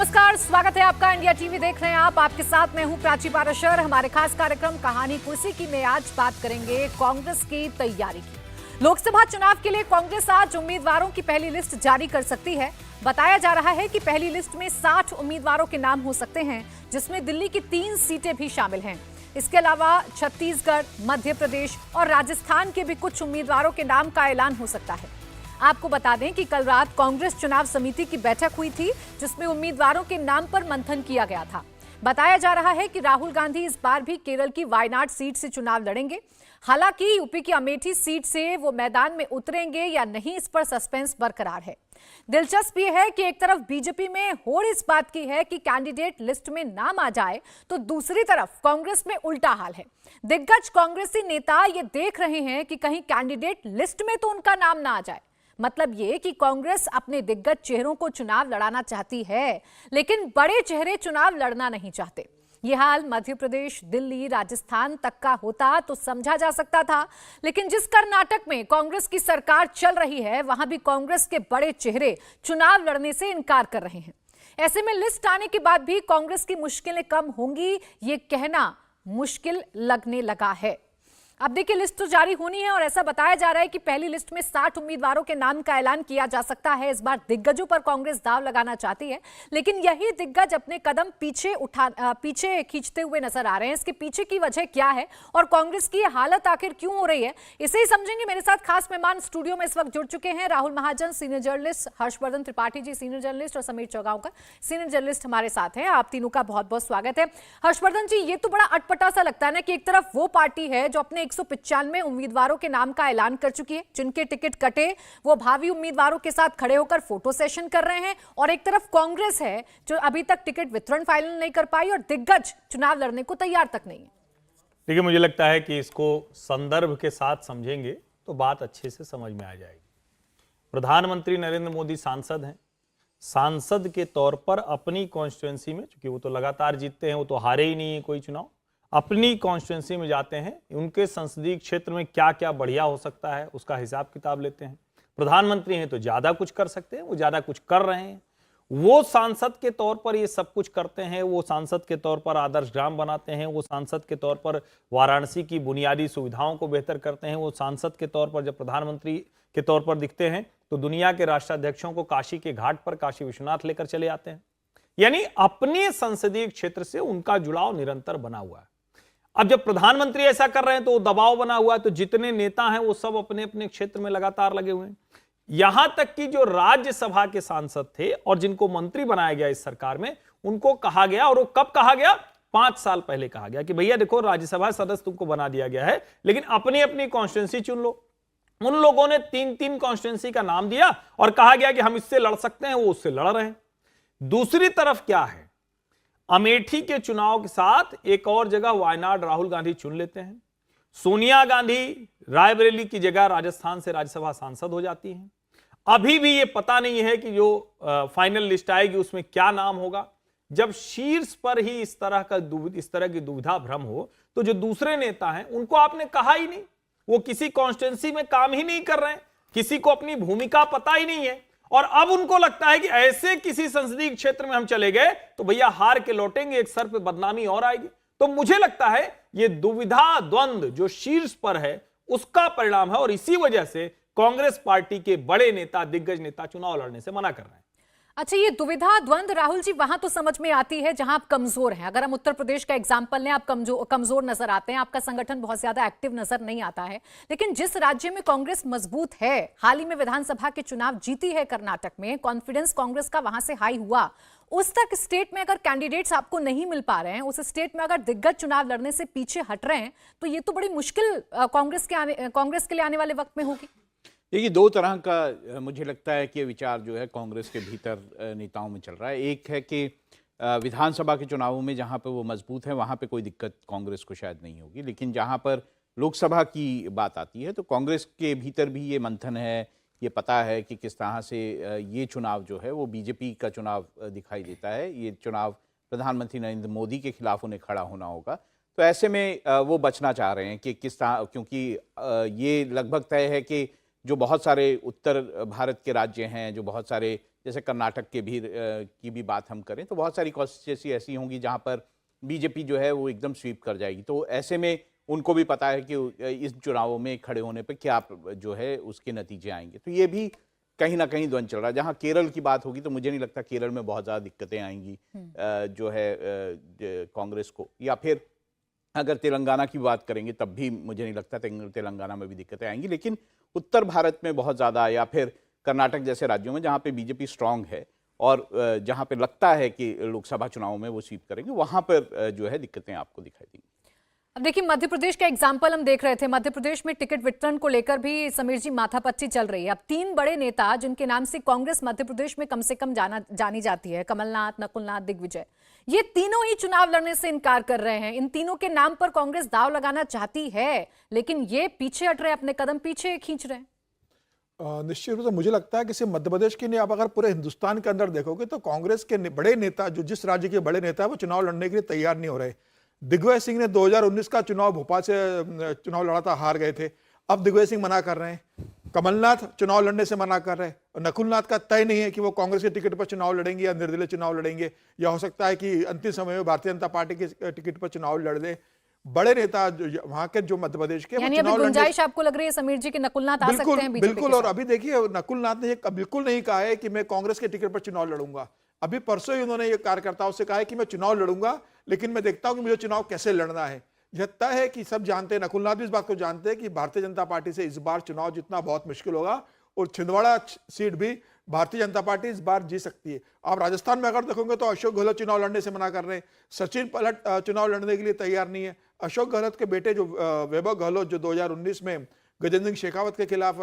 नमस्कार, स्वागत है आपका। इंडिया टीवी देख रहे हैं आप। आपके साथ मैं हूं प्राची पाराशर। हमारे खास कार्यक्रम कहानी कुर्सी की में आज बात करेंगे कांग्रेस की तैयारी की। लोकसभा चुनाव के लिए कांग्रेस आज उम्मीदवारों की पहली लिस्ट जारी कर सकती है। बताया जा रहा है कि पहली लिस्ट में 60 उम्मीदवारों के नाम हो सकते हैं, जिसमें दिल्ली की 3 सीटें भी शामिल हैं। इसके अलावा छत्तीसगढ़, मध्य प्रदेश और राजस्थान के भी कुछ उम्मीदवारों के नाम का ऐलान हो सकता है। आपको बता दें कि कल रात कांग्रेस चुनाव समिति की बैठक हुई थी, जिसमें उम्मीदवारों के नाम पर मंथन किया गया था। बताया जा रहा है कि राहुल गांधी इस बार भी केरल की वायनाड सीट से चुनाव लड़ेंगे। हालांकि यूपी की अमेठी सीट से वो मैदान में उतरेंगे या नहीं, इस पर सस्पेंस बरकरार है। दिलचस्प ये है कि एक तरफ बीजेपी में होड़ इस बात की है कि कैंडिडेट लिस्ट में नाम आ जाए, तो दूसरी तरफ कांग्रेस में उल्टा हाल है। दिग्गज कांग्रेसी नेता ये देख रहे हैं कि कहीं कैंडिडेट लिस्ट में तो उनका नाम ना आ जाए। मतलब ये कि कांग्रेस अपने दिग्गज चेहरों को चुनाव लड़ाना चाहती है, लेकिन बड़े चेहरे चुनाव लड़ना नहीं चाहते। यह हाल मध्य प्रदेश, दिल्ली, राजस्थान तक का होता तो समझा जा सकता था, लेकिन जिस कर्नाटक में कांग्रेस की सरकार चल रही है, वहां भी कांग्रेस के बड़े चेहरे चुनाव लड़ने से इनकार कर रहे हैं। ऐसे में लिस्ट आने के बाद भी कांग्रेस की मुश्किलें कम होंगी, ये कहना मुश्किल लगने लगा है। अब देखिए, लिस्ट तो जारी होनी है और ऐसा बताया जा रहा है कि पहली लिस्ट में 60 उम्मीदवारों के नाम का ऐलान किया जा सकता है। इस बार दिग्गजों पर कांग्रेस दांव लगाना चाहती है, लेकिन यही दिग्गज अपने कदम पीछे खींचते हुए नजर आ रहे हैं। इसके पीछे की वजह क्या है और कांग्रेस की हालत आखिर क्यों हो रही है, इसे ही समझेंगे। मेरे साथ खास मेहमान स्टूडियो में इस वक्त जुड़ चुके हैं। राहुल महाजन senior journalist, Harshvardhan Tripathi ji senior journalist और समीर चौगांवकर सीनियर जर्नलिस्ट हमारे साथ हैं। आप तीनों का बहुत बहुत स्वागत है। हर्षवर्धन जी, ये तो बड़ा अटपटा सा लगता है ना कि एक तरफ वो पार्टी है जो अपने 195 उम्मीदवारों के नाम का ऐलान कर चुकी है, जिनके टिकट कटे वो भावी उम्मीदवारों के साथ खड़े होकर फोटो सेशन कर रहे हैं, और एक तरफ कांग्रेस है जो अभी तक टिकट वितरण फाइनल नहीं कर पाई और दिग्गज चुनाव लड़ने को तैयार तक नहीं है। देखिए, मुझे लगता है कि इसको संदर्भ के साथ समझेंगे तो बात अच्छे से समझ में आ जाएगी। प्रधानमंत्री नरेंद्र मोदी सांसद हैं। सांसद के तौर पर अपनी कॉन्स्टिट्यूएंसी में, चूंकि वो तो लगातार जीतते हैं, वो तो हारे ही नहीं है कोई चुनाव, अपनी कॉन्स्टिट्यूएंसी में जाते हैं। उनके संसदीय क्षेत्र में क्या क्या बढ़िया हो सकता है उसका हिसाब किताब लेते हैं। प्रधानमंत्री हैं तो ज्यादा कुछ कर सकते हैं, वो ज्यादा कुछ कर रहे हैं। वो सांसद के तौर पर ये सब कुछ करते हैं। वो सांसद के तौर पर आदर्श ग्राम बनाते हैं। वो सांसद के तौर पर वाराणसी की बुनियादी सुविधाओं को बेहतर करते हैं। वो सांसद के तौर पर जब प्रधानमंत्री के तौर पर दिखते हैं तो दुनिया के राष्ट्राध्यक्षों को काशी के घाट पर काशी विश्वनाथ लेकर चले आते हैं। यानी अपने संसदीय क्षेत्र से उनका जुड़ाव निरंतर बना हुआ है। अब जब प्रधानमंत्री ऐसा कर रहे हैं तो वो दबाव बना हुआ है, तो जितने नेता हैं वो सब अपने अपने क्षेत्र में लगातार लगे हुए हैं। यहां तक कि जो राज्यसभा के सांसद थे और जिनको मंत्री बनाया गया इस सरकार में, उनको कहा गया, और वो कब कहा गया, 5 साल पहले कहा गया कि भैया देखो, राज्यसभा सदस्य तुमको बना दिया गया है, लेकिन अपनी अपनी कॉन्स्टिट्यूंसी चुन लो। उन लोगों ने 3-3 कॉन्स्टिट्यूंसी का नाम दिया और कहा गया कि हम इससे लड़ सकते हैं, वो उससे लड़ रहे हैं। दूसरी तरफ क्या है, अमेठी के चुनाव के साथ एक और जगह वायनाड राहुल गांधी चुन लेते हैं। सोनिया गांधी रायबरेली की जगह राजस्थान से राज्यसभा सांसद हो जाती हैं। अभी भी ये पता नहीं है कि जो फाइनल लिस्ट आएगी उसमें क्या नाम होगा। जब शीर्ष पर ही इस तरह की दुविधा भ्रम हो, तो जो दूसरे नेता हैं उनको आपने कहा ही नहीं, वो किसी कॉन्स्टिट्यूंसी में काम ही नहीं कर रहे हैं, किसी को अपनी भूमिका पता ही नहीं है, और अब उनको लगता है कि ऐसे किसी संसदीय क्षेत्र में हम चले गए तो भैया हार के लौटेंगे, एक सर पे बदनामी और आएगी। तो मुझे लगता है ये दुविधा द्वंद्व जो शीर्ष पर है उसका परिणाम है, और इसी वजह से कांग्रेस पार्टी के बड़े नेता, दिग्गज नेता चुनाव लड़ने से मना कर रहे हैं। अच्छा, ये दुविधा द्वंद राहुल जी वहां तो समझ में आती है जहां आप कमजोर हैं। अगर हम उत्तर प्रदेश का एग्जांपल लें, आप कमजोर नजर आते हैं, आपका संगठन बहुत ज्यादा एक्टिव नजर नहीं आता है। लेकिन जिस राज्य में कांग्रेस मजबूत है, हाल ही में विधानसभा के चुनाव जीती है कर्नाटक में, कॉन्फिडेंस कांग्रेस का वहां से हाई हुआ, उस तक स्टेट में अगर कैंडिडेट्स आपको नहीं मिल पा रहे हैं, उस स्टेट में अगर दिग्गज चुनाव लड़ने से पीछे हट रहे हैं, तो ये तो बड़ी मुश्किल कांग्रेस के लिए आने वाले वक्त में होगी। देखिए, 2 तरह का मुझे लगता है कि विचार जो है कांग्रेस के भीतर नेताओं में चल रहा है। एक है कि विधानसभा के चुनावों में जहां पे वो मजबूत है वहां पे कोई दिक्कत कांग्रेस को शायद नहीं होगी, लेकिन जहां पर लोकसभा की बात आती है तो कांग्रेस के भीतर भी ये मंथन है, ये पता है कि किस तरह से ये चुनाव जो है वो बीजेपी का चुनाव दिखाई देता है। ये चुनाव प्रधानमंत्री नरेंद्र मोदी के खिलाफ उन्हें खड़ा होना होगा, तो ऐसे में वो बचना चाह रहे हैं कि किस तरह, क्योंकि ये लगभग तय है कि जो बहुत सारे उत्तर भारत के राज्य हैं, जो बहुत सारे जैसे कर्नाटक के भी की भी बात हम करें तो बहुत सारी कॉन्स्टिट्यूंसी ऐसी होंगी जहां पर बीजेपी जो है वो एकदम स्वीप कर जाएगी। तो ऐसे में उनको भी पता है कि इस चुनावों में खड़े होने पर क्या जो है उसके नतीजे आएंगे। तो ये भी कहीं ना कहीं द्वंद चल रहा है। जहां केरल की बात होगी तो मुझे नहीं लगता केरल में बहुत ज़्यादा दिक्कतें आएंगी जो है कांग्रेस को, या फिर अगर तेलंगाना की बात करेंगे तब भी मुझे नहीं लगता तेलंगाना में भी दिक्कतें आएंगी। लेकिन उत्तर भारत में बहुत ज़्यादा, या फिर कर्नाटक जैसे राज्यों में जहाँ पे बीजेपी स्ट्रांग है और जहाँ पे लगता है कि लोकसभा चुनाव में वो स्वीप करेंगे, वहाँ पर जो है दिक्कतें आपको दिखाई देंगी। अब देखिए, मध्य प्रदेश का एग्जाम्पल हम देख रहे थे। मध्य प्रदेश में टिकट वितरण को लेकर भी समीर जी माथापच्ची चल रही है। अब 3 बड़े नेता जिनके नाम से कांग्रेस मध्य प्रदेश में कम से कम जानी जाती है, कमलनाथ, नकुलनाथ, दिग्विजय, ये तीनों ही चुनाव लड़ने से इनकार कर रहे हैं। इन तीनों के नाम पर कांग्रेस दांव लगाना चाहती है, लेकिन ये पीछे हट रहे हैं, अपने कदम पीछे खींच रहे हैं। निश्चित रूप से मुझे लगता है कि सिर्फ मध्य प्रदेश की नहीं, आप अगर पूरे हिंदुस्तान के अंदर देखोगे तो कांग्रेस के बड़े नेता, जो जिस राज्य के बड़े नेता है, वो चुनाव लड़ने के लिए तैयार नहीं हो रहे। दिग्विजय सिंह ने 2019 का चुनाव भोपाल से चुनाव लड़ा था, हार गए थे। अब दिग्विजय सिंह मना कर रहे हैं। कमलनाथ चुनाव लड़ने से मना कर रहे हैं। नकुलनाथ का तय नहीं है कि वो कांग्रेस के टिकट पर चुनाव लड़ेंगे या निर्दलीय चुनाव लड़ेंगे, या हो सकता है कि अंतिम समय में भारतीय जनता पार्टी के टिकट पर चुनाव लड़ दे। बड़े नेता वहां के जो मध्य प्रदेश के, यानी अभी गुंजाइश आपको लग रही है समीर जी कि नकुलनाथ आ सकते हैं बीजेपी बिल्कुल। और अभी देखिए, नकुलनाथ ने बिल्कुल नहीं कहा है कि मैं कांग्रेस के टिकट पर चुनाव लड़ूंगा। अभी परसों ही उन्होंने ये कार्यकर्ताओं से कहा है कि मैं चुनाव लड़ूंगा, लेकिन मैं देखता हूं कि मुझे चुनाव कैसे लड़ना है। यह तय है कि सब जानते हैं, नकुलनाथ भी इस बात को जानते हैं कि भारतीय जनता पार्टी से इस बार चुनाव जीतना बहुत मुश्किल होगा, और छिंदवाड़ा सीट भी भारतीय जनता पार्टी इस बार जीत सकती है। आप राजस्थान में अगर देखोगे तो अशोक गहलोत चुनाव लड़ने से मना कर रहे हैं। सचिन पायलट चुनाव लड़ने के लिए तैयार नहीं है। अशोक गहलोत के बेटे जो वैभव गहलोत, जो 2019 में गजेंद्र सिंह शेखावत के खिलाफ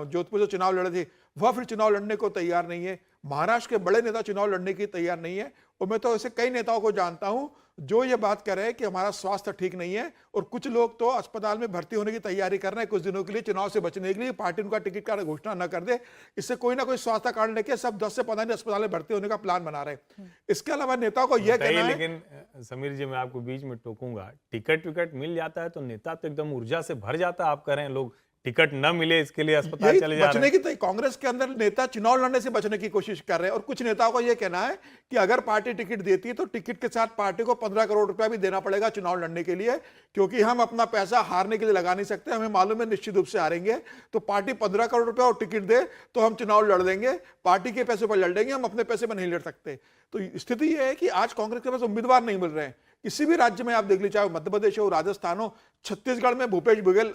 जोधपुर से चुनाव लड़े थे, वह फिर चुनाव लड़ने को तैयार नहीं है। महाराष्ट्र के बड़े नेता चुनाव लड़ने की तैयार नहीं है। और मैं तो ऐसे कई नेताओं को जानता हूं जो ये बात कर रहे हैं कि हमारा स्वास्थ्य ठीक नहीं है, और कुछ लोग तो अस्पताल में भर्ती होने की तैयारी कर रहे हैं कुछ दिनों के लिए, चुनाव से बचने के लिए। पार्टी उनका टिकट का घोषणा न कर दे, इससे कोई ना कोई स्वास्थ्य कारण लेके सब 10 से 15 दिन अस्पताल में भर्ती होने का प्लान बना रहे हैं। इसके अलावा नेताओं को यह कहना है, लेकिन समीर जी मैं आपको बीच में टोकूंगा, टिकट विकट मिल जाता है तो नेता तो एकदम ऊर्जा से भर जाता है। आप कह रहे हैं लोग टिकट न मिले इसके लिए अस्पताल चले जा रहे हैं। कांग्रेस के अंदर नेता चुनाव लड़ने से बचने की कोशिश कर रहे हैं। और कुछ नेताओं को यह कहना है कि अगर पार्टी टिकट देती है तो टिकट के साथ पार्टी को 15 करोड़ रुपया भी देना पड़ेगा चुनाव लड़ने के लिए, क्योंकि हम अपना पैसा हारने के लिए लगा नहीं सकते। हमें मालूम है निश्चित रूप से हारेंगे, तो पार्टी 15 करोड़ रुपया और टिकट दे तो हम चुनाव लड़ देंगे। पार्टी के पैसे पर लड़ देंगे, हम अपने पैसे पर नहीं लड़ सकते। तो स्थिति यह है कि आज कांग्रेस के पास उम्मीदवार नहीं मिल रहे हैं। किसी भी राज्य में आप देख लीजिए, चाहे मध्य प्रदेश हो, राजस्थान हो, छत्तीसगढ़ में भूपेश बघेल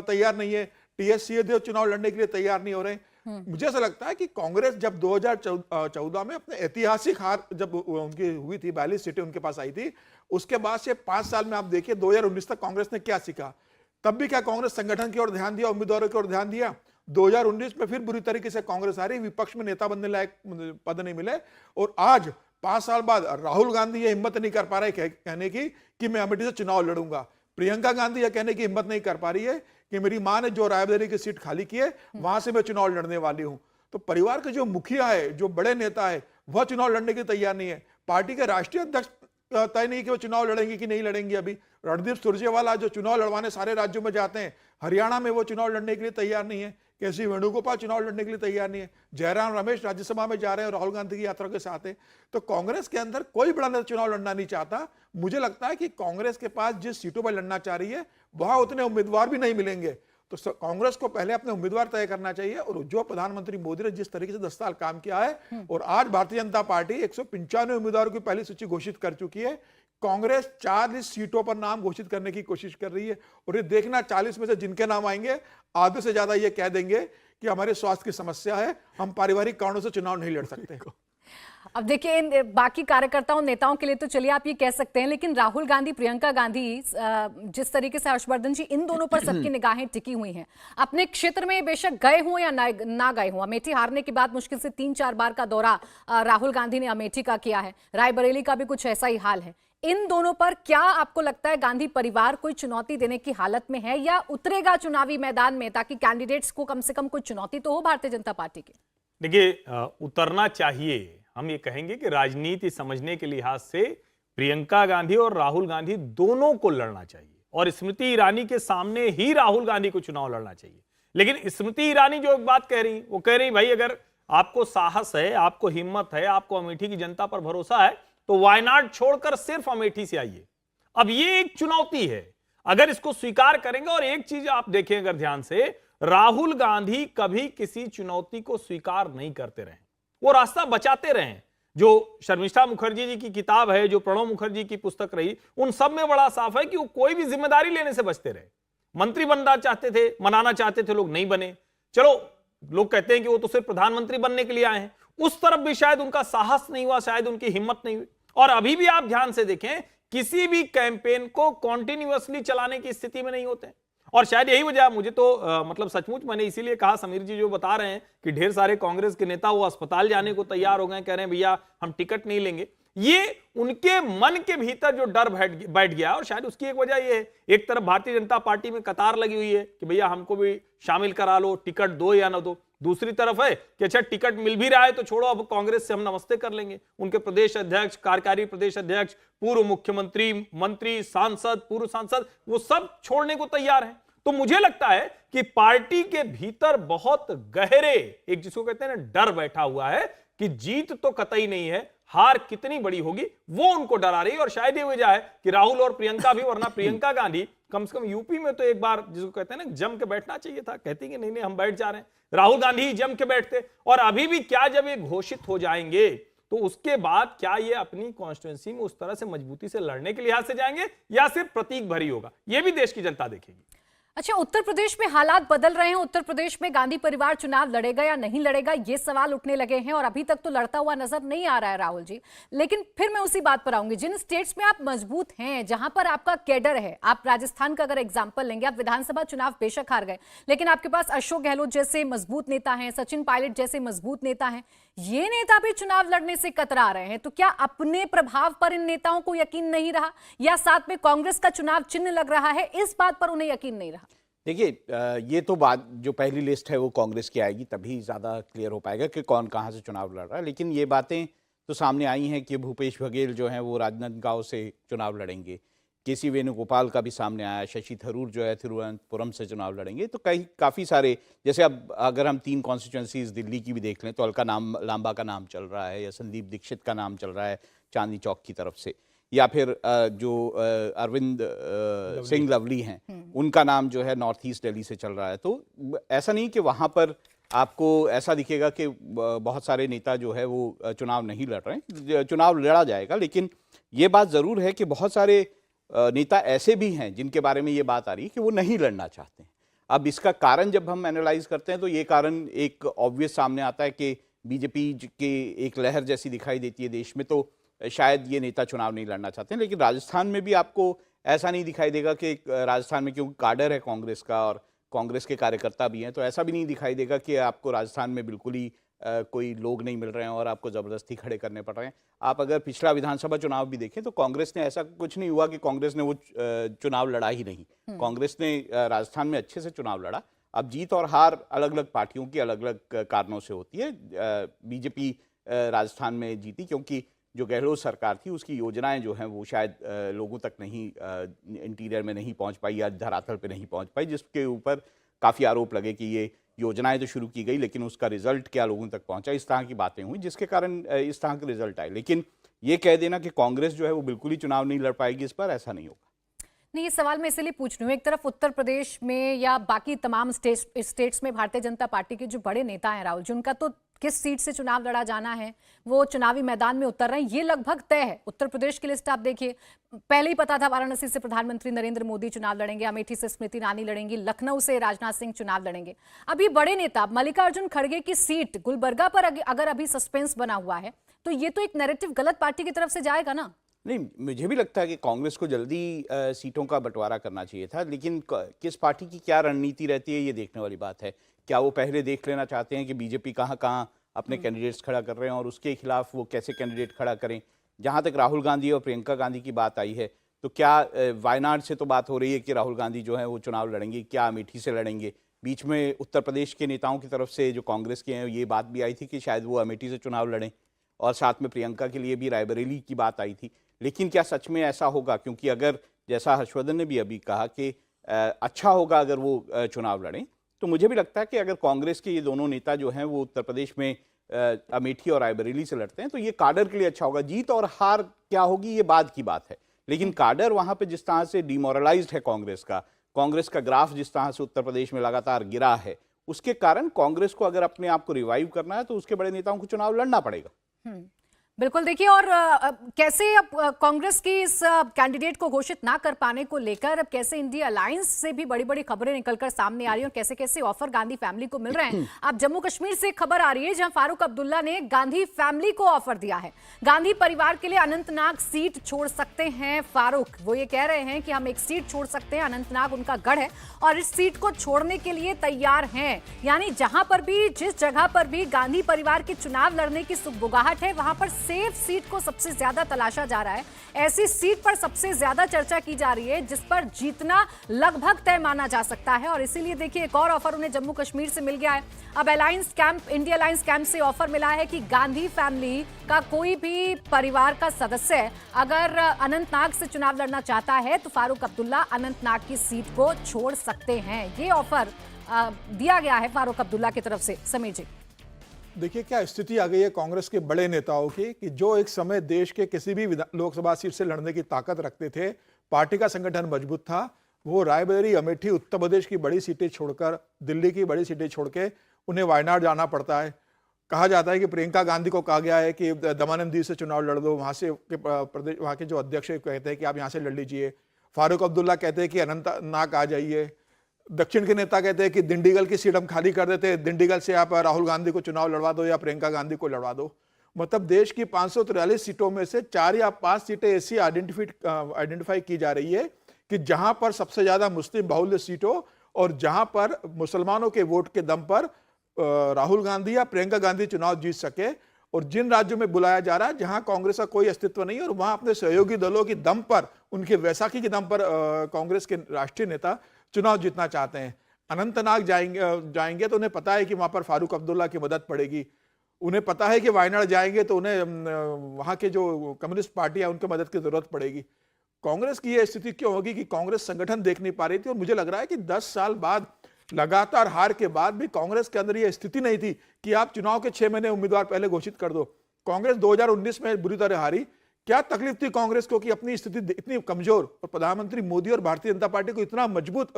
तैयार नहीं है। टीएस सिंहदेव चुनाव लड़ने के लिए तैयार नहीं हो रहे। मुझे ऐसा लगता है कि कांग्रेस जब 2014 में अपने ऐतिहासिक हार जब उनकी हुई थी, 42 सीटें उनके पास आई थी, उसके बाद से 5 साल में आप देखिए 2019 तक कांग्रेस ने क्या सीखा। तब भी क्या कांग्रेस संगठन की ओर ध्यान दिया, उम्मीदवारों की ओर ध्यान दिया? 2019 में फिर बुरी तरीके से कांग्रेस आ रही, विपक्ष में नेता बनने लायक पद नहीं मिले। और आज 5 साल बाद राहुल गांधी ये हिम्मत नहीं कर पा रहे कहने की कि मैं अमेठी से चुनाव लड़ूंगा। प्रियंका गांधी यह कहने की हिम्मत नहीं कर पा रही है कि मेरी मां ने जो रायबरेली की सीट खाली की है वहां से मैं चुनाव लड़ने वाली हूं। तो परिवार के जो मुखिया है, जो बड़े नेता है, वह चुनाव लड़ने की तैयार नहीं है। पार्टी के राष्ट्रीय अध्यक्ष तय नहीं कि वो चुनाव लड़ेंगे कि नहीं लड़ेंगे। अभी रणदीप सुरजेवाला जो चुनाव लड़वाने सारे राज्यों में जाते हैं, हरियाणा में वो चुनाव लड़ने के लिए तैयार नहीं है। केसी वेणुगोपाल चुनाव लड़ने के लिए तैयार नहीं है। जयराम रमेश राज्यसभा में जा रहे हैं, राहुल गांधी की यात्रा के साथ है। तो कांग्रेस के अंदर कोई बड़ा नेता चुनाव लड़ना नहीं चाहता। मुझे लगता है कि कांग्रेस के पास जिस सीटों पर लड़ना चाह रही है वहां उतने उम्मीदवार भी नहीं मिलेंगे। तो कांग्रेस को पहले अपने उम्मीदवार तय करना चाहिए। और जो प्रधानमंत्री मोदी ने जिस तरीके से 10 साल काम किया है, और आज भारतीय जनता पार्टी 195 उम्मीदवारों की पहली सूची घोषित कर चुकी है। कांग्रेस 40 सीटों पर नाम घोषित करने की कोशिश कर रही है। और ये देखना 40 में से जिनके नाम आएंगे, आधे से ज्यादा ये कह देंगे कि हमारे स्वास्थ्य की समस्या है, हम पारिवारिक कारणों से चुनाव नहीं लड़ सकते। अब देखिए, इन बाकी कार्यकर्ताओं नेताओं के लिए तो चलिए आप ये कह सकते हैं, लेकिन राहुल गांधी, प्रियंका गांधी, जिस तरीके से हर्षवर्धन जी, इन दोनों पर सबकी निगाहें टिकी हुई हैं। अपने क्षेत्र में बेशक गए हों या ना गए हों, अमेठी हारने के बाद मुश्किल से 3-4 बार का दौरा राहुल गांधी ने अमेठी का किया है। रायबरेली का भी कुछ ऐसा ही हाल है। इन दोनों पर क्या आपको लगता है गांधी परिवार कोई चुनौती देने की हालत में है, या उतरेगा चुनावी मैदान में ताकि कैंडिडेट्स को कम से कम कुछ चुनौती तो हो भारतीय जनता पार्टी की? देखिए, उतरना चाहिए। हम ये कहेंगे कि राजनीति समझने के लिहाज से प्रियंका गांधी और राहुल गांधी दोनों को लड़ना चाहिए, और स्मृति ईरानी के सामने ही राहुल गांधी को चुनाव लड़ना चाहिए। लेकिन स्मृति ईरानी जो एक बात कह रही, वो कह रही भाई अगर आपको साहस है, आपको हिम्मत है, आपको अमेठी की जनता पर भरोसा है, तो वायनाड छोड़कर सिर्फ अमेठी से आइए। अब ये एक चुनौती है, अगर इसको स्वीकार करेंगे। और एक चीज आप देखें अगर ध्यान से, राहुल गांधी कभी किसी चुनौती को स्वीकार नहीं करते रहे, वो रास्ता बचाते रहे। जो शर्मिष्ठा मुखर्जी जी की किताब है, जो प्रणब मुखर्जी की पुस्तक रही, उन सब में बड़ा साफ है कि वो कोई भी जिम्मेदारी लेने से बचते रहे। मंत्री बनना चाहते थे, मनाना चाहते थे, लोग नहीं बने। चलो, लोग कहते हैं कि वो तो सिर्फ प्रधानमंत्री बनने के लिए आए हैं, उस तरफ भी शायद उनका साहस नहीं हुआ, शायद उनकी हिम्मत नहीं हुई। और अभी भी आप ध्यान से देखें, किसी भी कैंपेन को कॉन्टिन्यूअसली चलाने की स्थिति में नहीं होते। और शायद यही वजह, मुझे तो मतलब सचमुच मैंने इसीलिए कहा, समीर जी जो बता रहे हैं कि ढेर सारे कांग्रेस के नेता वो अस्पताल जाने को तैयार हो गए, कह रहे हैं भैया हम टिकट नहीं लेंगे, ये उनके मन के भीतर जो डर बैठ गया। और शायद उसकी एक वजह ये है, एक तरफ भारतीय जनता पार्टी में कतार लगी हुई है कि भैया हमको भी शामिल करा लो, टिकट दो या ना दो। दूसरी तरफ है कि अच्छा टिकट मिल भी रहा है तो छोड़ो, अब कांग्रेस से हम नमस्ते कर लेंगे। उनके प्रदेश अध्यक्ष, कार्यकारी प्रदेश अध्यक्ष, पूर्व मुख्यमंत्री, मंत्री, सांसद, पूर्व सांसद, वो सब छोड़ने को तैयार हैं। तो मुझे लगता है कि पार्टी के भीतर बहुत गहरे एक जिसको कहते हैं ना डर बैठा हुआ है कि जीत तो कतई नहीं है, हार कितनी बड़ी होगी वो उनको डरा रही है। और शायद ये वजह है कि राहुल और प्रियंका भी, वरना प्रियंका गांधी कम से कम यूपी में तो एक बार जिसको कहते हैं ना जम के बैठना चाहिए था, कहती कि नहीं नहीं हम बैठ जा रहे हैं। राहुल गांधी जम के बैठते। और अभी भी क्या, जब ये घोषित हो जाएंगे तो उसके बाद क्या ये अपनी कॉन्स्टिट्यूंसी में उस तरह से मजबूती से लड़ने के लिहाज से जाएंगे या सिर्फ प्रतीक भरी होगा, ये भी देश की जनता देखेगी। अच्छा, उत्तर प्रदेश में हालात बदल रहे हैं। उत्तर प्रदेश में गांधी परिवार चुनाव लड़ेगा या नहीं लड़ेगा, ये सवाल उठने लगे हैं और अभी तक तो लड़ता हुआ नजर नहीं आ रहा है राहुल जी। लेकिन फिर मैं उसी बात पर आऊंगी, जिन स्टेट्स में आप मजबूत हैं, जहां पर आपका कैडर है, आप राजस्थान का अगर एग्जांपल लेंगे, आप विधानसभा चुनाव बेशक हार गए, लेकिन आपके पास अशोक गहलोत जैसे मजबूत नेता हैं, सचिन पायलट जैसे मजबूत नेता हैं, ये नेता भी चुनाव लड़ने से कतरा रहे हैं। तो क्या अपने प्रभाव पर इन नेताओं को यकीन नहीं रहा, या साथ में कांग्रेस का चुनाव चिन्ह लग रहा है, इस बात पर उन्हें यकीन नहीं रहा? देखिए, ये तो बात जो पहली लिस्ट है वो कांग्रेस की आएगी, तभी ज़्यादा क्लियर हो पाएगा कि कौन कहाँ से चुनाव लड़ रहा है। लेकिन ये बातें तो सामने आई हैं कि भूपेश बघेल जो हैं वो राजनांदगांव से चुनाव लड़ेंगे, केसी वेणुगोपाल का भी सामने आया, शशि थरूर जो है तिरुवनंतपुरम से चुनाव लड़ेंगे। तो काफ़ी सारे, जैसे अब अगर हम 3 कॉन्स्टिट्यूंसीज दिल्ली की भी देख लें तो अलका लांबा का नाम चल रहा है, या संदीप दीक्षित का नाम चल रहा है चांदनी चौक की तरफ से, या फिर जो अरविंद सिंह लवली हैं उनका नाम जो है नॉर्थ ईस्ट दिल्ली से चल रहा है। तो ऐसा नहीं कि वहाँ पर आपको ऐसा दिखेगा कि बहुत सारे नेता जो है वो चुनाव नहीं लड़ रहे हैं, चुनाव लड़ा जाएगा। लेकिन ये बात ज़रूर है कि बहुत सारे नेता ऐसे भी हैं जिनके बारे में ये बात आ रही है कि वो नहीं लड़ना चाहते हैं। अब इसका कारण जब हम एनालाइज करते हैं तो ये कारण एक ऑब्वियस सामने आता है कि बीजेपी के एक लहर जैसी दिखाई देती है देश में, तो शायद ये नेता चुनाव नहीं लड़ना चाहते हैं। लेकिन राजस्थान में भी आपको ऐसा नहीं दिखाई देगा कि राजस्थान में, क्योंकि काडर है कांग्रेस का और कांग्रेस के कार्यकर्ता भी हैं, तो ऐसा भी नहीं दिखाई देगा कि आपको राजस्थान में बिल्कुल ही कोई लोग नहीं मिल रहे हैं और आपको ज़बरदस्ती खड़े करने पड़ रहे हैं। आप अगर पिछला विधानसभा चुनाव भी देखें तो कांग्रेस ने, ऐसा कुछ नहीं हुआ कि कांग्रेस ने वो चुनाव लड़ा ही नहीं। कांग्रेस ने राजस्थान में अच्छे से चुनाव लड़ा। अब जीत और हार अलग अलग पार्टियों की अलग अलग कारणों से होती है। बीजेपी राजस्थान में जीती क्योंकि जो गहलोत सरकार थी उसकी योजनाएं जो हैं वो शायद लोगों तक नहीं, इंटीरियर में नहीं पहुंच पाई या धरातल पे नहीं पहुंच पाई, जिसके ऊपर काफ़ी आरोप लगे कि ये योजनाएं तो शुरू की गई लेकिन उसका रिजल्ट क्या लोगों तक पहुंचा, इस तरह की बातें हुई जिसके कारण इस तरह के रिजल्ट आए। लेकिन ये कह देना कि कांग्रेस जो है वो बिल्कुल ही चुनाव नहीं लड़ पाएगी, इस पर ऐसा नहीं होगा। नहीं, ये सवाल मैं इसलिए पूछ रही हूँ, एक तरफ उत्तर प्रदेश में या बाकी तमाम स्टेट्स में भारतीय जनता पार्टी के जो बड़े नेता हैं राहुल जी, उनका तो किस सीट से चुनाव लड़ा जाना है वो चुनावी मैदान में उतर रहे हैं, ये लगभग तय है। उत्तर प्रदेश की लिस्ट आप देखिए, पहले ही पता था वाराणसी से प्रधानमंत्री नरेंद्र मोदी चुनाव लड़ेंगे, अमेठी से स्मृति ईरानी लड़ेंगी, लखनऊ से राजनाथ सिंह चुनाव लड़ेंगे। अभी बड़े नेता मल्लिकार्जुन खड़गे की सीट गुलबर्गा पर अगर अभी सस्पेंस बना हुआ है तो ये तो एक नैरेटिव गलत पार्टी की तरफ से जाएगा ना। नहीं, मुझे भी लगता है कि कांग्रेस को जल्दी सीटों का बंटवारा करना चाहिए था, लेकिन किस पार्टी की क्या रणनीति रहती है ये देखने वाली बात है। क्या वो पहले देख लेना चाहते हैं कि बीजेपी कहाँ कहाँ अपने कैंडिडेट्स खड़ा कर रहे हैं और उसके खिलाफ वो कैसे कैंडिडेट खड़ा करें। जहाँ तक राहुल गांधी और प्रियंका गांधी की बात आई है तो क्या वायनाड से तो बात हो रही है कि राहुल गांधी जो है वो चुनाव लड़ेंगे, क्या अमेठी से लड़ेंगे। बीच में उत्तर प्रदेश के नेताओं की तरफ से जो कांग्रेस के हैं ये बात भी आई थी कि शायद वो अमेठी से चुनाव लड़ें, और साथ में प्रियंका के लिए भी रायबरेली की बात आई थी। लेकिन क्या सच में ऐसा होगा? क्योंकि अगर जैसा हर्षवर्धन ने भी अभी कहा कि अच्छा होगा अगर वो चुनाव लड़ें, तो मुझे भी लगता है कि अगर कांग्रेस के ये दोनों नेता जो हैं वो उत्तर प्रदेश में अमेठी और रायबरेली से लड़ते हैं, तो ये काडर के लिए अच्छा होगा। जीत और हार क्या होगी ये बाद की बात है, लेकिन काडर वहां पे जिस तरह से डिमोरलाइज्ड है कांग्रेस का ग्राफ जिस तरह से उत्तर प्रदेश में लगातार गिरा है, उसके कारण कांग्रेस को अगर अपने आप को रिवाइव करना है तो उसके बड़े नेताओं को चुनाव लड़ना पड़ेगा। बिल्कुल। देखिए, और कैसे अब कांग्रेस की इस कैंडिडेट को घोषित ना कर पाने को लेकर अब कैसे इंडिया अलायंस से भी बड़ी बड़ी खबरें निकलकर सामने आ रही हैं और कैसे कैसे ऑफर गांधी फैमिली को मिल रहे हैं। अब जम्मू कश्मीर से खबर आ रही है जहां फारूक अब्दुल्ला ने गांधी फैमिली को ऑफर दिया है। गांधी परिवार के लिए अनंतनाग सीट छोड़ सकते हैं फारूक। वो ये कह रहे हैं कि हम एक सीट छोड़ सकते हैं, अनंतनाग उनका गढ़ है और इस सीट को छोड़ने के लिए तैयार हैं। यानी जहां पर भी, जिस जगह पर भी गांधी परिवार के चुनाव लड़ने की सुगबुगाहट है, वहां पर सेफ सीट को सबसे ज्यादा तलाशा जा रहा है। ऐसी सीट पर सबसे ज्यादा चर्चा की जा रही है जिस पर जीतना लगभग तय माना जा सकता है और इसीलिए देखिए एक और ऑफर उन्हें जम्मू कश्मीर से मिल गया है। अब इंडिया अलायंस कैंप से ऑफर मिला है कि गांधी फैमिली का कोई भी परिवार का सदस्य अगर अनंतनाग से चुनाव लड़ना चाहता है तो फारूक अब्दुल्ला अनंतनाग की सीट को छोड़ सकते हैं। ये ऑफर दिया गया है फारूक अब्दुल्ला की तरफ से। समीर जी, देखिए क्या स्थिति आ गई है कांग्रेस के बड़े नेताओं की कि जो एक समय देश के किसी भी लोकसभा सीट से लड़ने की ताकत रखते थे, पार्टी का संगठन मजबूत था, वो रायबरेली, अमेठी, उत्तर प्रदेश की बड़ी सीटें छोड़कर, दिल्ली की बड़ी सीटें छोड़ के उन्हें वायनाड जाना पड़ता है। कहा जाता है कि प्रियंका गांधी को कहा गया है कि दमन दीव से चुनाव लड़ दो, वहां से प्रदेश, वहां के जो अध्यक्ष कहते हैं कि आप यहाँ से लड़ लीजिए। फारूक अब्दुल्ला कहते हैं कि अनंतनाग आ जाइए। दक्षिण के नेता कहते हैं कि दिंडीगल की सीट हम खाली कर देते हैं, दिंडीगल से आप राहुल गांधी को चुनाव लड़वा दो या प्रियंका गांधी को लड़वा दो। मतलब देश की 543 सीटों में से 4 या 5 सीटें ऐसी आइडेंटिफाई की जा रही है कि जहां पर सबसे ज्यादा मुस्लिम बाहुल्य सीट हो और जहां पर मुसलमानों के वोट के दम पर राहुल गांधी या प्रियंका गांधी चुनाव जीत सके। और जिन राज्यों में बुलाया जा रहा है जहां कांग्रेस का कोई अस्तित्व नहीं है और वहां अपने सहयोगी दलों के दम पर, उनके वैसाखी के दम पर कांग्रेस के राष्ट्रीय नेता चुनाव जीतना चाहते हैं। अनंतनाग जाएंगे तो उन्हें पता है कि वहां पर फारूक अब्दुल्ला की मदद पड़ेगी। उन्हें पता है कि वायनाड जाएंगे तो उन्हें वहां के जो कम्युनिस्ट पार्टी है उनकी मदद की जरूरत पड़ेगी। कांग्रेस की यह स्थिति क्यों होगी कि कांग्रेस संगठन देख नहीं पा रही थी और मुझे लग रहा है कि 10 साल बाद लगातार हार के बाद भी कांग्रेस के अंदर यह स्थिति नहीं थी कि आप चुनाव के 6 महीने उम्मीदवार पहले घोषित कर दो। कांग्रेस 2019 में बुरी तरह हारी। क्या तकलीफ थी कांग्रेस को कि अपनी स्थिति इतनी कमजोर और प्रधानमंत्री मोदी और भारतीय जनता पार्टी को इतना मजबूत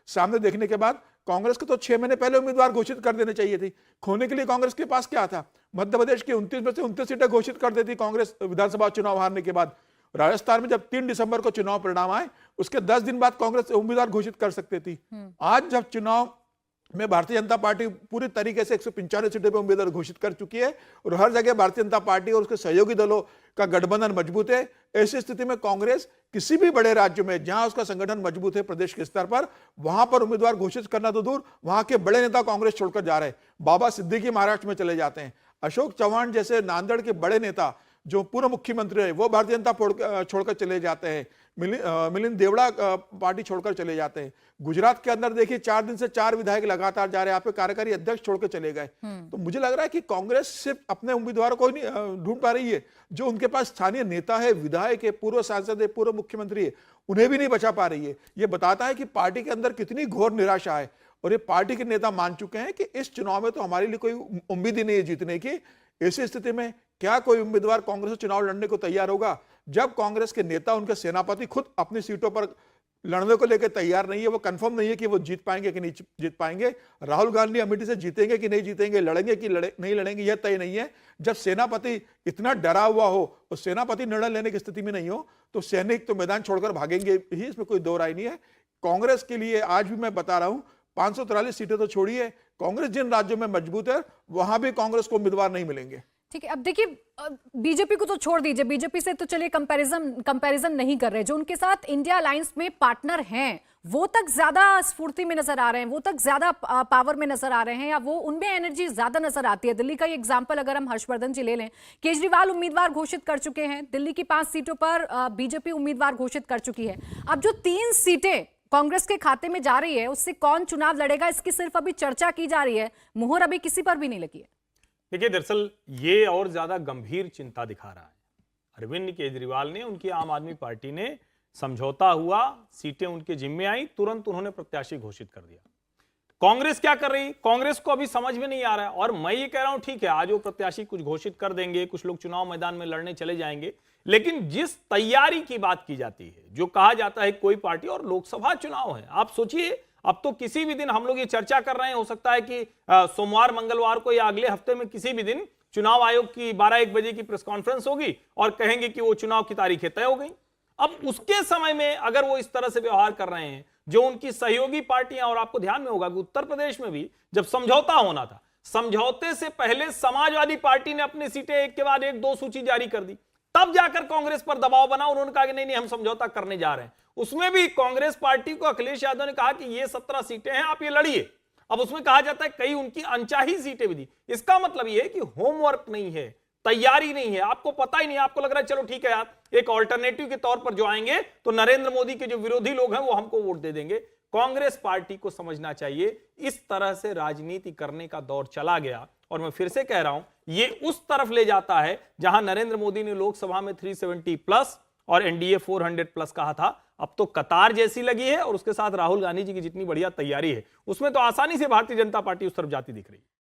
सामने देखने के बाद कांग्रेस को तो 6 महीने पहले उम्मीदवार घोषित कर देने चाहिए थी। खोने के लिए कांग्रेस के पास क्या था? मध्य प्रदेश की 29 में से 29 सीटें घोषित कर देती कांग्रेस विधानसभा चुनाव हारने के बाद। राजस्थान में जब 3 दिसंबर को चुनाव परिणाम आए उसके 10 दिन बाद कांग्रेस उम्मीदवार घोषित कर सकती थी। आज जब चुनाव में भारतीय जनता पार्टी पूरी तरीके से 195 सीटों पर उम्मीदवार घोषित कर चुकी है और हर जगह भारतीय जनता पार्टी और उसके सहयोगी दलों का गठबंधन मजबूत है। ऐसी स्थिति में कांग्रेस किसी भी बड़े राज्य में जहां उसका संगठन मजबूत है प्रदेश के स्तर पर, वहां पर उम्मीदवार घोषित करना तो दूर, वहां के बड़े नेता कांग्रेस छोड़कर जा रहे हैं। बाबा सिद्दीकी महाराष्ट्र में चले जाते हैं, अशोक चव्हाण जैसे नांदेड़ के बड़े नेता जो पूर्व मुख्यमंत्री है वो भारतीय जनता छोड़कर चले जाते हैं। मिलिंद देवड़ा पार्टी छोड़कर चले जाते हैं। गुजरात के अंदर देखिए 4 दिन से 4 विधायक लगातार जा रहे हैं, यहाँ पे कार्यकारी अध्यक्ष छोड़कर चले गए। तो मुझे लग रहा है कि कांग्रेस सिर्फ अपने उम्मीदवारों को ही नहीं ढूंढ पा रही है, जो उनके पास स्थानीय नेता है, विधायक है, पूर्व सांसद है, पूर्व मुख्यमंत्री है, उन्हें भी नहीं बचा पा रही है। ये बताता है कि पार्टी के अंदर कितनी घोर निराशा है और ये पार्टी के नेता मान चुके हैं कि इस चुनाव में तो हमारे लिए कोई उम्मीद ही नहीं है जीतने की। ऐसी स्थिति में क्या कोई उम्मीदवार कांग्रेस से चुनाव लड़ने को तैयार होगा? जब कांग्रेस के नेता, उनके सेनापति खुद अपनी सीटों पर लड़ने को लेकर तैयार नहीं है, वो कंफर्म नहीं है कि वो जीत पाएंगे कि नहीं जीत पाएंगे। राहुल गांधी अमेठी से जीतेंगे कि नहीं जीतेंगे, लड़ेंगे कि नहीं लड़ेंगे, यह तय नहीं है। जब सेनापति इतना डरा हुआ हो और सेनापति निर्णय लेने की स्थिति में नहीं हो तो सैनिक तो मैदान छोड़कर भागेंगे ही, इसमें कोई दो राय नहीं है। कांग्रेस के लिए आज भी मैं बता रहा हूं 543 सीटें तो छोड़िए, कांग्रेस जिन राज्यों में मजबूत है वहां भी कांग्रेस को उम्मीदवार नहीं मिलेंगे। ठीक है, अब देखिए बीजेपी को तो छोड़ दीजिए, बीजेपी से तो चलिए कंपैरिजन नहीं कर रहे, जो उनके साथ इंडिया अलायंस में पार्टनर हैं वो तक ज्यादा स्फूर्ति में नजर आ रहे हैं, वो तक ज्यादा पावर में नजर आ रहे हैं, या वो उनमें एनर्जी ज्यादा नजर आती है। दिल्ली का ही एग्जांपल अगर हम हर्षवर्धन जी ले लें, केजरीवाल उम्मीदवार घोषित कर चुके हैं, दिल्ली की 5 सीटों पर बीजेपी उम्मीदवार घोषित कर चुकी है। अब जो 3 सीटें कांग्रेस के खाते में जा रही है उससे कौन चुनाव लड़ेगा इसकी सिर्फ अभी चर्चा की जा रही है, मुहर अभी किसी पर भी नहीं लगी है। देखिए दरअसल ये और ज्यादा गंभीर चिंता दिखा रहा है। अरविंद केजरीवाल ने, उनकी आम आदमी पार्टी ने समझौता हुआ, सीटें उनके जिम्मे आई, तुरंत उन्होंने प्रत्याशी घोषित कर दिया। कांग्रेस क्या कर रही है? कांग्रेस को अभी समझ में नहीं आ रहा है। और मैं ये कह रहा हूं ठीक है, आज वो प्रत्याशी कुछ घोषित कर देंगे, कुछ लोग चुनाव मैदान में लड़ने चले जाएंगे, लेकिन जिस तैयारी की बात की जाती है, जो कहा जाता है कोई पार्टी, और लोकसभा चुनाव है, आप सोचिए अब तो किसी भी दिन हम लोग ये चर्चा कर रहे हैं, हो सकता है कि सोमवार मंगलवार को या अगले हफ्ते में किसी भी दिन चुनाव आयोग की 12-1 बजे की प्रेस कॉन्फ्रेंस होगी और कहेंगे कि वो चुनाव की तारीखें तय हो गई। अब उसके समय में अगर वो इस तरह से व्यवहार कर रहे हैं जो उनकी सहयोगी पार्टियां, और आपको ध्यान में होगा कि उत्तर प्रदेश में भी जब समझौता होना था, समझौते से पहले समाजवादी पार्टी ने अपनी सीटें एक के बाद एक 2 सूची जारी कर दी, तब जाकर कांग्रेस पर दबाव बना, उन्होंने कहा कि नहीं नहीं हम समझौता करने जा रहे हैं। उसमें भी कांग्रेस पार्टी को अखिलेश यादव ने कहा कि ये 17 सीटें हैं, आप ये लड़िए। अब उसमें कहा जाता है कई उनकी अनचाही सीटें भी दी। इसका मतलब ये है कि होमवर्क नहीं है, तैयारी नहीं है, आपको पता ही नहीं, आपको लग रहा है चलो ठीक है यार, एक ऑल्टरनेटिव के तौर पर जो आएंगे तो नरेंद्र मोदी के जो विरोधी लोग हैं वो हमको वोट दे देंगे। कांग्रेस पार्टी को समझना चाहिए इस तरह से राजनीति करने का दौर चला गया, और मैं फिर से कह रहा हूं ये उस तरफ ले जाता है जहां नरेंद्र मोदी ने लोकसभा में 370 प्लस और एनडीए 400 प्लस कहा था, अब तो कतार जैसी लगी है, और उसके साथ राहुल गांधी जी की जितनी बढ़िया तैयारी है उसमें तो आसानी से भारतीय जनता पार्टी उस तरफ जाती दिख रही है।